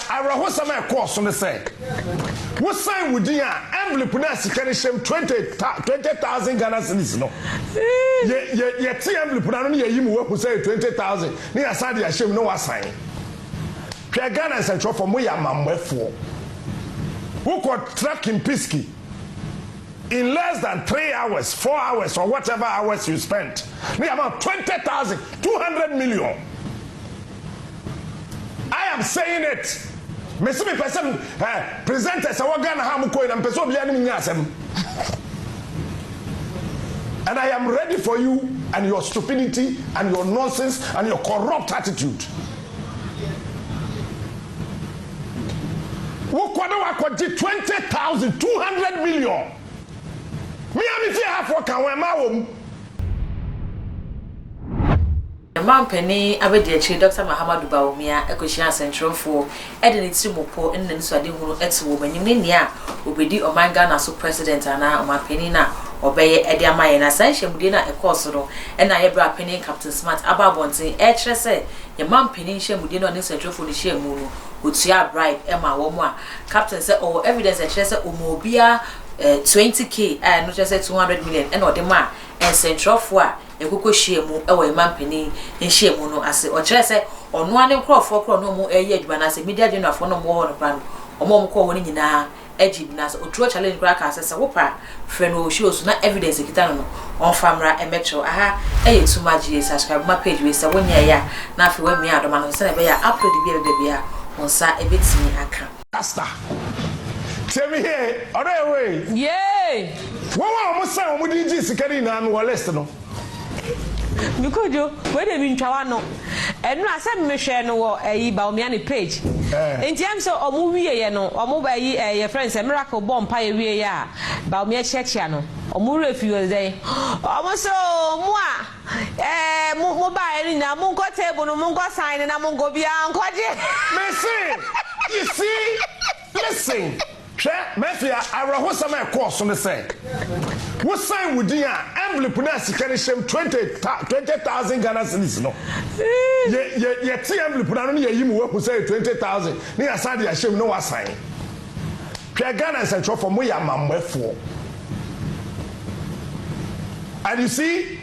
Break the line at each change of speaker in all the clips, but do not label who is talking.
I some course on the say. What sign would you envelope na sikani shem 20,000 Ghana cedis no? Ye envelope na no ye yimu we say 20,000. Ni asade ya shem no wa sign. Pia Ghana say for mo ya mamwefo. Who could track Kempinski in less than 3 hours, 4 hours, or whatever hours you spent? Ni about 20,000, 200 million. I am saying it. Me see me person presenters our Ghana ha mu koyi na person obi ani nya asem. And I am ready for you and your stupidity and your nonsense and your corrupt attitude. Wo kwado wa kwaji 20,000, 200 million. Me am fi half work and when ma wo
Mampeni abedi Dr. Mahamadu Bawumia ekohia central for edeni timopo nnen so ade hunu etwo banyim ne nia obedi omanga na so president ana mampeni na obeye ede amaye na san hyemude na ekoso do na ye bra peni captain smart ababonten e kire se ye mampeni hyemude no ne central for ni hyemu no otua bribe e ma wo mu a captain say oh evidence e kire se omobia 20k no kire se 200 million e no de ma en central for a ekoko hyiemu e wo mampeni hyiemu no ase o kire se ono ane krofo kro no mu eye adwuma na se media journal fo no mo ho no plan omo mo ko woni nyina ejib na so otuo challenge kra ka se wopa frɛ no shows na evidence kita no on famra emetro aha eye tuma GA subscribe my page we se wonya ya na afi wa mi adoma no se na be ya upload bia on sa ebetimi aka
pastor tell me here other way
yeah
wo say wo di G sikari na no list no
because we dey bin twa no enu asem me hwe no wo Bawumia ne page enti am so omo wiye ye no omo ba yi ye friends miracle bomb pa ye wiye ya Bawumia chechia no omo refuse dey omo so mo a mo ba eri na mo nko table no mo nko sign na mo nko bia nko je
listen you see listen Mafia, I some course on the say. What sign would you envelope na sikani shem 20,000 Ghana cedis no? Ye envelope na no ye yimu we say 20,000. Ni asade ya shem no wa sign. Pia Ghana central for mo ya mamwefo. And you see,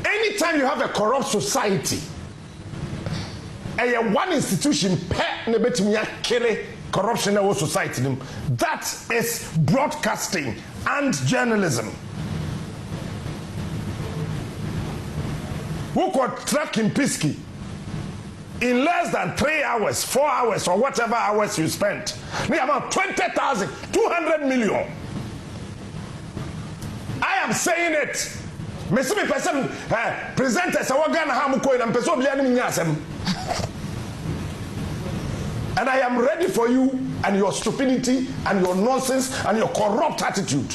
anytime you have a corrupt society, and one institution pe ne betimi akele corruption in our society, that is broadcasting and journalism. Who could track Kempinski in less than 3 hours, 4 hours, or whatever hours you spent? Ni about 20,000, 200 million. I am saying it. Me see me person presenters our Ghana ha mu koyi na person obi ani nya asem. And I am ready for you and your stupidity and your nonsense and your corrupt attitude.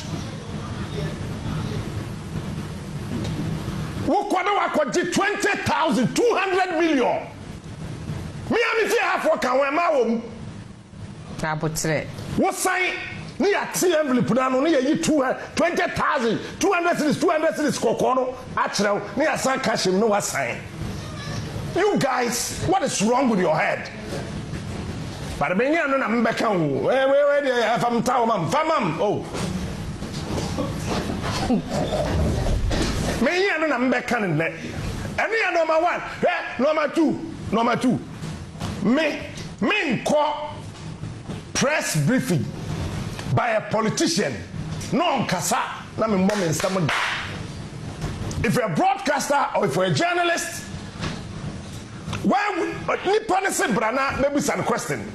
What 20,000, 200 million. Me am fi half work and when ma wo. What sign ni ati envelope na no ni ye 20,000, 200 cedis kokono achrew ni asan cash no wa sign. You guys, what is wrong with your head? But me nya no na mbeka wo. We dey fam tawo mam, famam. Oh. Me nya no na mbeka ne. Ene ya number 1, number 2. Me call press briefing by a politician. No nkasa na me mom instam. If you're a broadcaster or if you're a journalist, why nipa ne se brana maybe some question.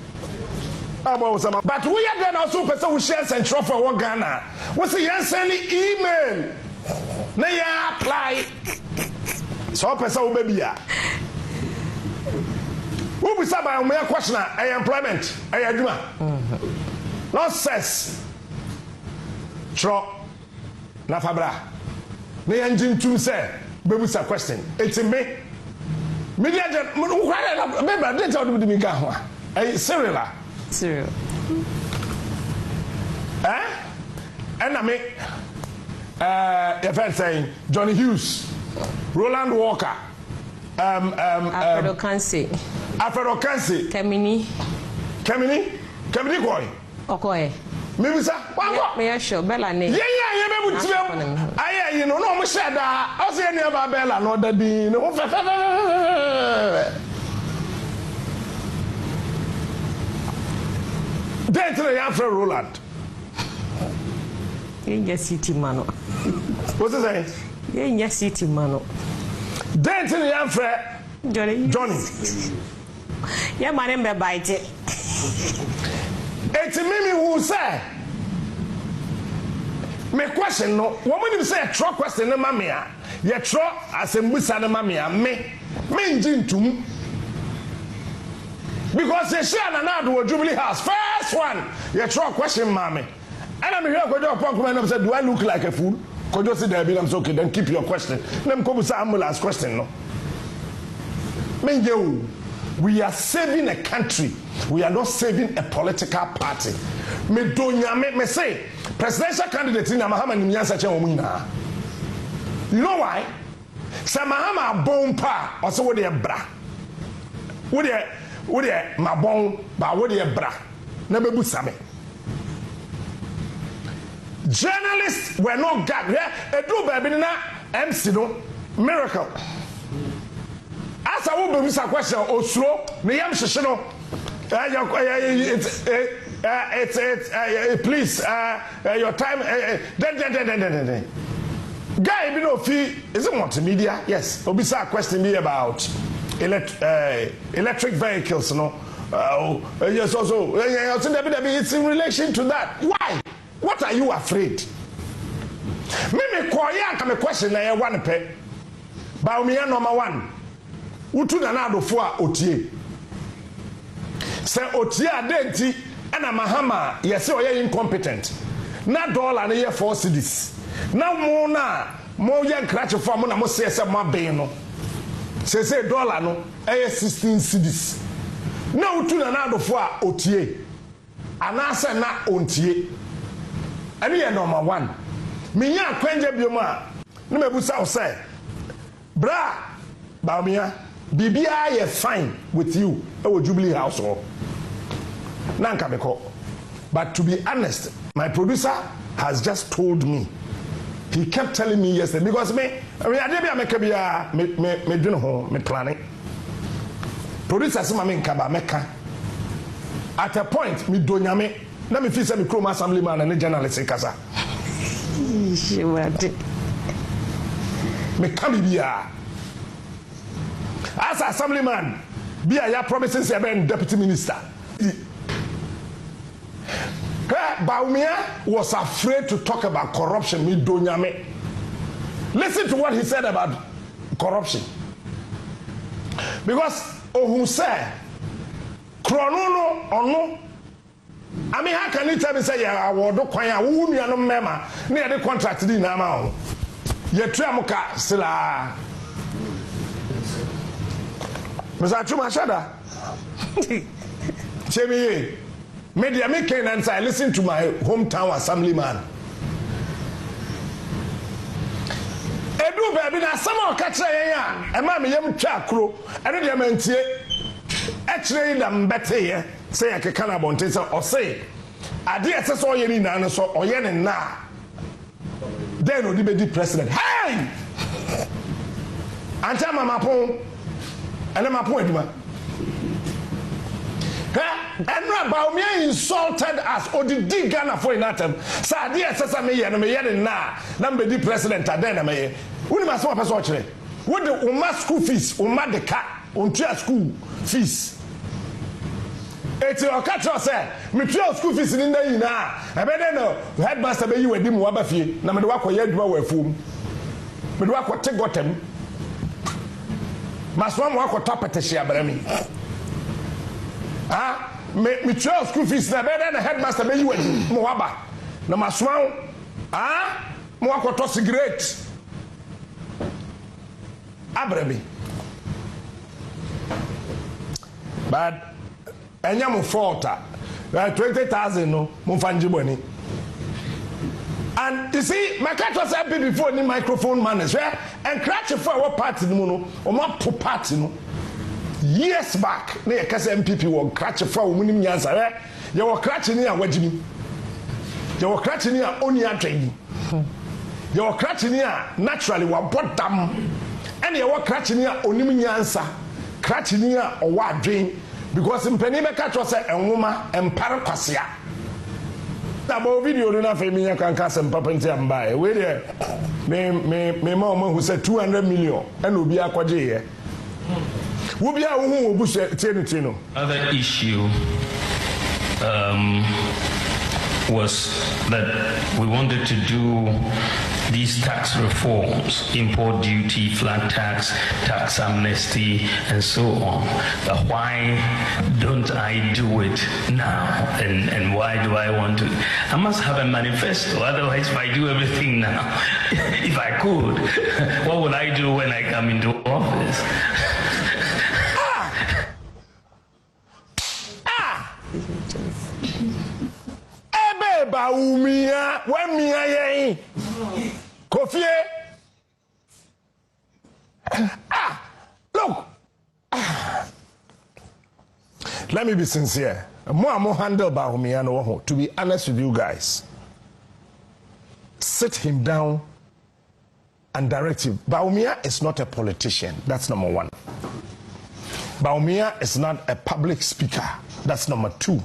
But we are then also person who shares and trophy for Ghana. What's the send email? Na ya apply. So person who baby ya. Who be say by my question employment, aduma. Nonsense. Tro na fabra. Na engine tum say baby say question. It's me. Media who kwara remember they tell me ka ho. Serial.
Serial.
And I make if saying Johnny Hughes, Roland Walker,
Alfredo Kansi,
Kemini, Kempinski boy.
Okay.
Maybe sir.
Me sure Bella ne.
Yeah, you be with I you know no share that. I say never Bella no that be no. Then to the Afro Roland.
You city mano.
What's it saying?
You city mano.
Then to the Afro Johnny.
Yeah, man, me bite it.
It's me who say. Me question no. Woman you say a truck question no mamia. Ye truck Asɛm busa no mamia. Me njintum. Because they share an Jubilee House. First one, you throw a question, mommy. And I'm here for your point and said, do I look like a fool? Could you see there? I'm so okay, then keep your question. Let me come with some last question. No. We are saving a country. We are not saving a political party. Me say, presidential candidate in Mahama Nimyansa Chewina. You know why? Samahama Bompa, also with their bra. With their my bone, but with their bra. Never be same. Journalists were not gagged. A do baby na MC no miracle. As I will be a question, Oslo, Niam Shishino, please, your time, Guy, you know, fee is it multimedia? Yes. Obisa question me about electric vehicles, no. Yes, also, it's in relation to that. Why? What are you afraid? Me kwaya come question na ye one pe. Bawumia number 1. Utu na na adofo a otie. Se otie adenti na Mahama yese oye incompetent. Na dollar na ye 4 cedis. Na mo na mo ye nkrache fo mo na mo se mo aben no. Se dollar no e 16 cedis. Na utu na na adofo a otie. Anase na ontie. Ani ye number 1. Me ya kwanje biom a na mebusa o say bra Bawumia bibia ye fine with you e Jubilee House or nanka beko. But to be honest, my producer has just told me. He kept telling me yesterday because I dey be make bia me dwene ho me planning. Producer say me nka ba meka. At a point me do nyame na me feel say me chrome assemblyman and journalist kasa. Me come bia. As assemblyman, be a promising seven deputy minister. Bawumia was afraid to talk about corruption. Listen to what he said about corruption. Because who said, Kronono or no? I mean, how can you tell me say I will do quite a wound no mema near the contract in Namao? Ye tramuka sila. Mr. Chuma Shada. Chemi, media making and I listen to my hometown assemblyman. Edu baby na sama okatra yan e ma me yam twa akro ene de mantie actually na mbete ye say akeka na bonte say o say ade ese so ye ni na no so oye ne na then odi be di president hey anta mama pon ene ma pon eduma and Bawumia insulted us or the dig Ghana for inatem. So ade ese say me ye no me ye ne na be di president ade na me ye uni ma so person kire what the umma school fees umma de ka ontua school fees eti okatro say me tua school fees ni ndan yina ebede no headmaster be yi wadi mu aba fie na me de wakoye aduma wa afuom me de wakote gotem maswa mu wakota petehye abrami me tua school fees na ebede na headmaster be yi wadi mu waba na maswa mu wakoto cigarette abrami but enya mo fault 20,000 no mo fanji boni and you see my cat was happy before ni microphone manners where and crash for our party no o ma po party no years back na ye kasa MPP won crash fa wo munim nyansa ye wo crash ni a wagimi ye wo crash ni a oni atwen ye wo crash ni a naturally wa bodam ene ye wo crash ni a onim nyansa crash ni a o wa adwen because mpani be ka to say enwoma empare kwasea tabo video no na fe mi yan kan kasa mpapa nti ambae we there me ma who say 200 million and obi akwaje ye
Other issue was that we wanted to do these tax reforms, import duty, flat tax, tax amnesty, and so on. But why don't I do it now? And why do I want to? I must have a manifesto, otherwise if I do everything now, if I could, what would I do when I come into office?
Bawumia, when me aye, Kofi. Look. Let me be sincere. More handle Bawumia no. To be honest with you guys, sit him down and direct him. Bawumia is not a politician. That's number one. Bawumia is not a public speaker. That's number two.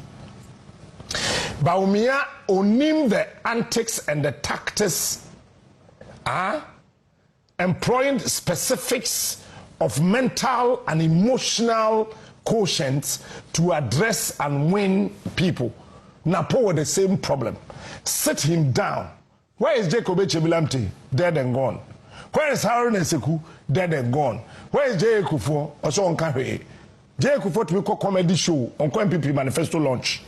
Bawumia onim the antics and the tactics employing specifics of mental and emotional quotients to address and win people. Napo with the same problem. Sit him down. Where is Jacob Echebilamte? Dead and gone. Where is Harun Eseku? Dead and gone. Where is Jay Kufo? Also on Kahwe. Jay Kufo to be a comedy show on MPP manifesto launch.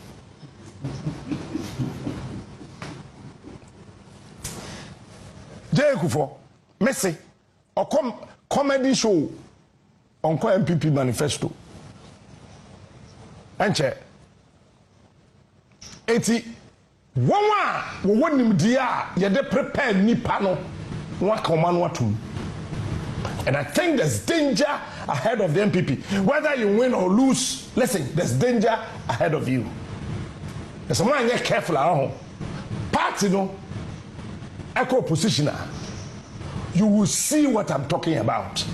Jay Kufo, Messi, or comedy show on MPP manifesto. Anche, 80 one him dia ye de prepare nipa no watu. And I think there's danger ahead of the MPP. Whether you win or lose, listen, there's danger ahead of you. There's someone get careful at home. Party no echo positioner. You will see what I'm talking about.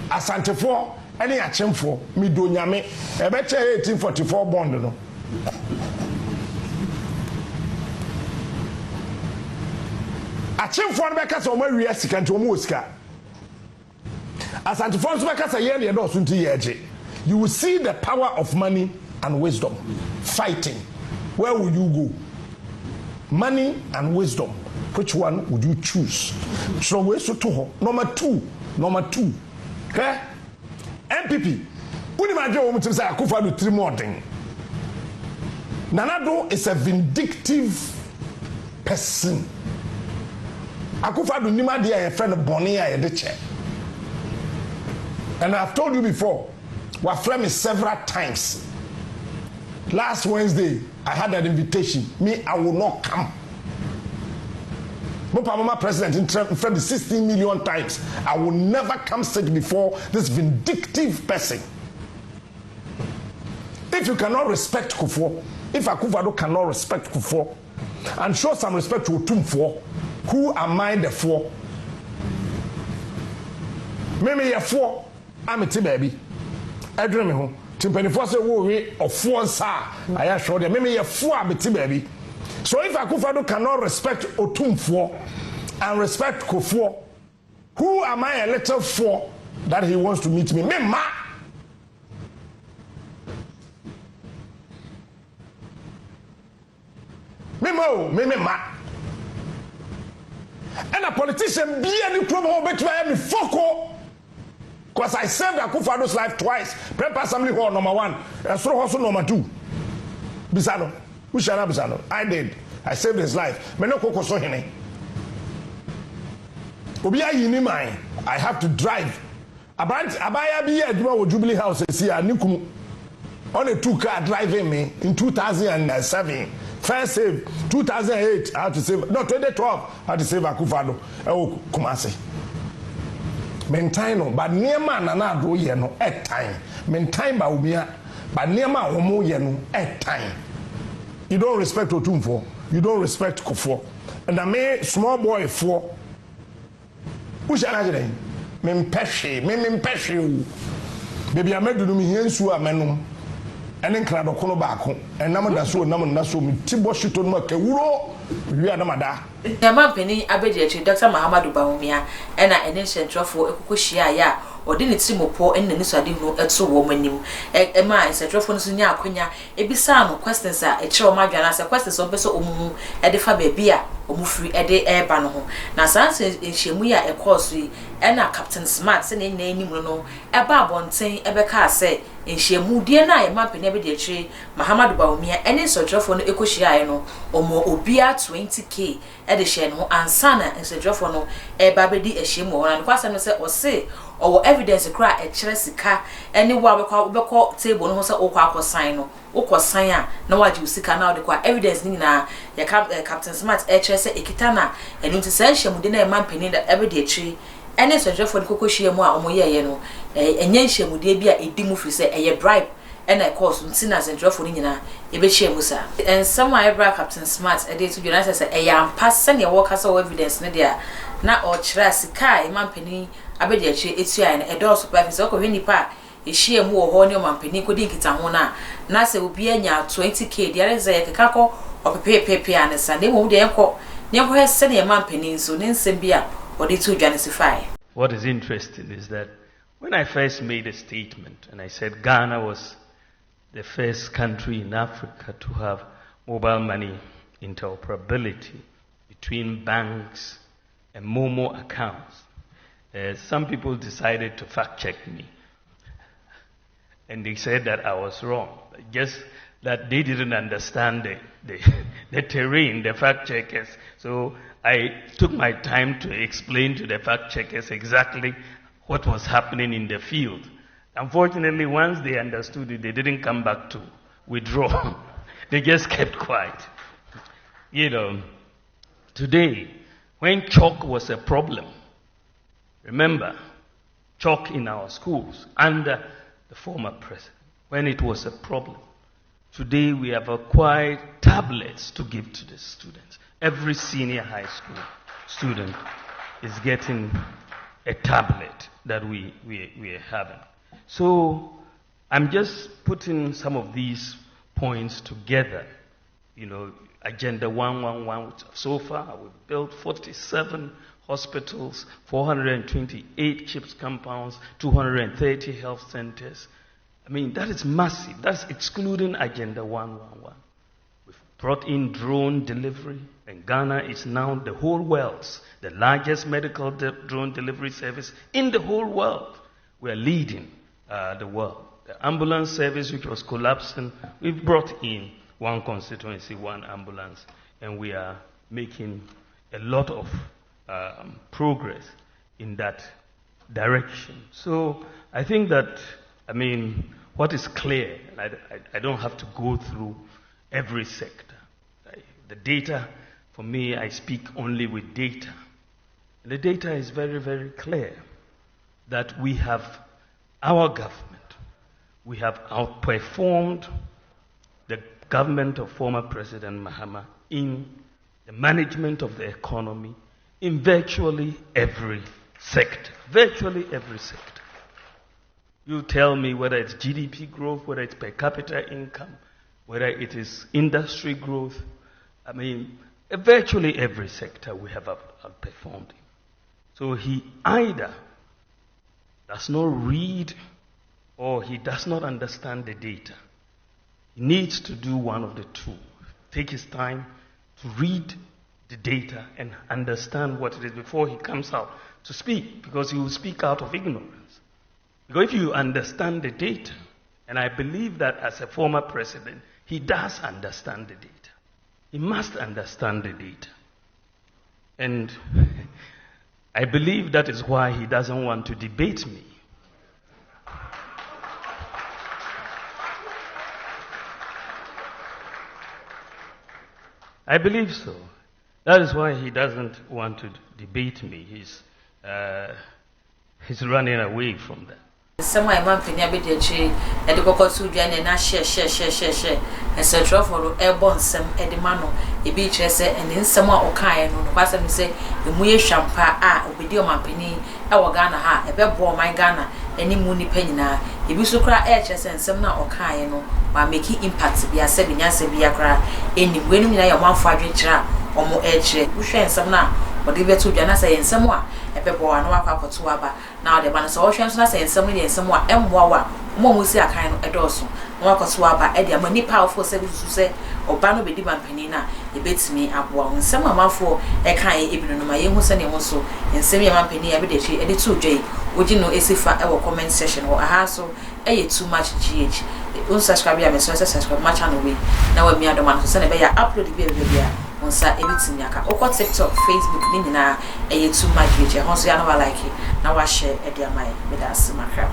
Asante for any action for me do nyame e be 1844 bond no. Action for be kasa o ma wi asika nti o mo osika. Asante for so be kasa ye ne do so nti ye age. You will see the power of money and wisdom fighting. Where would you go? Money and wisdom. Which one would you choose? So we so to number two. Okay? MPP. Uni ma dwe wo mutim say Akufo do 3 more thing. Nanado is a vindictive person. Akufo do nima dia your friend Bonnie a ye che. And I've told you before, we friend me several times. Last Wednesday, I had an invitation. Me, I will not come. Mama president in front of 16 million times. I will never come sit before this vindictive person. If you cannot respect Kufo, if Akufo cannot respect Kufo, and show some respect to Otumfo, who am I the for? Maybe a four, I'm a baby. I dream me home. Timpani say wo we of four sir. I assure them. Maybe a four baby. So if Akufo cannot respect Otumfo and respect Kufo, who am I a little for that he wants to meet me? Me ma. Me ma. And a politician be any problem bet me foko. Because I saved Akufo's life twice. Prepare Assembly Hall number 1. Also number 2. Bisano. Ushana Bisano. I did. I saved his life. Menoko so hene. Obia yini mine. I have to drive. Abaya be a Jubilee House here. Nikum on a 2-car driving me in 2007. First save 2008. I had to save. No, 2012. I had to save Akufo. Oh, Kumasi. Maintain, but near man and I do ye no at time. men time Bawumia, but Niama Homo Yenu at time. You don't respect Otumfo, you don't respect Kofo. And I may small boy for which I men peshe, baby, I made to me here, so a manum. And then crowd of Colobacco, and Namadaso, Namadaso, Tiboshiton Makewuro, Rianamada.
Yama Penny Abedia, Dr. Mahamadou Bawumia, and I ancient for a Kukushia, or didn't see more poor and the Nissadino at so woman him. Emma is a Trofonia, Quina, a bisano questions are a chill Magana, a questions of Besso Umu, at the Fabe Bia, or Mufri at the air bano. Now, Sans in Shemuya a corsey, and a Captain Smart, sending name, no, a barbon saying, Ebeka say, in Shemu, dear night, mapping every day tree, Mahamadou Bawumia, and in such of on Ecoshiano, or more Obia 20K, at the Sheno, and Sana, and Sir Joffono, a babedy a shemo, and Quasam or say, or evidence a cry at Chelsea car, any wabako table, no so okwa sign, okwa sign, no what you see now the qua evidence nina, ya Captain Smart, Chelsea Ekitana, and intercession within a man penny that every day tree. Any such for the Cocoshia more or more yeno, and Yanshem would be a dimufi say a bribe, and I cause sinners and draw for Nina, a bit musa. And somewhere I brought Captain Smart a day to unite as a young pass send your workers or evidence, Nadia, not or Chirasi Kai, man penny, Abedia, it's ya and a door supervisor, so any part. Is she a more horny man penny could think it a hona. Nasa will be a 20K, the other is a caco or paper and a Sunday won't the uncle. Never has sent a man penny, so then Sembia.
What is interesting is that when I first made a statement and I said Ghana was the first country in Africa to have mobile money interoperability between banks and Momo accounts, some people decided to fact check me. And they said that I was wrong. Just that they didn't understand the terrain, the fact checkers. So I took my time to explain to the fact checkers exactly what was happening in the field. Unfortunately, once they understood it, they didn't come back to withdraw. They just kept quiet. You know, today, when chalk was a problem, remember, chalk in our schools under the former president, when it was a problem, today we have acquired tablets to give to the students. Every senior high school student is getting a tablet that we are having. So I'm just putting some of these points together. You know, Agenda 111, so far we've built 47 hospitals, 428 CHIPS compounds, 230 health centers. I mean, that is massive. That's excluding Agenda 111. We've brought in drone delivery, and Ghana is now the whole world's the largest medical drone delivery service in the whole world. We are leading the world. The ambulance service, which was collapsing, we've brought in one constituency, one ambulance, and we are making a lot of progress in that direction. So I think that, I mean, what is clear, and I don't have to go through every sector. The data, for me, I speak only with data. The data is very, very clear that we have our government. We have outperformed the government of former President Mahama in the management of the economy in virtually every sector. Virtually every sector. You tell me whether it's GDP growth, whether it's per capita income, whether it is industry growth. I mean, virtually every sector we have outperformed him. So he either does not read or he does not understand the data. He needs to do one of the two. Take his time to read the data and understand what it is before he comes out to speak, because he will speak out of ignorance. Because if you understand the data, and I believe that as a former president, he does understand the data. He must understand the data. And I believe that is why he doesn't want to debate me. I believe so. That is why he doesn't want to debate me. He's running away from that.
Some I man penya be the tree, and the cocoa to join and share. And so for airborne some edimano, a beach essay, and in some more okay, and the person say, the Muye Champa, obedium man penny, our Ghana ha, a bed bore my Ghana, any moony penny now, if you so cry edges and some now okay, no, by making impacts be a 7 years a biacra, any winning your 1 4 or more edge, we share some now, but if you're to Jana say in someone. Epebo anu akwa to aba na the man so ohwe so na say nsem ne nsem a emboawa mo mu si akan no edoso na akoto aba e de amani powerful service say oba no be di bampani na ebetimi aboa nsem amafo e kan ebinu no ma ye hu se ne ho so nsem ye bampani e be de chi e de tu dwei ogi no esifa e wo comment section wo aha so e ye too much gh unsubscribe ya me so subscribe my channel we na wa mi adoma so se ne be ya upload bi bia onsa everything yaka okọ TikTok Facebook ni nyina eye too much gh ho so ya no like na wa share e dia mai me da asimakra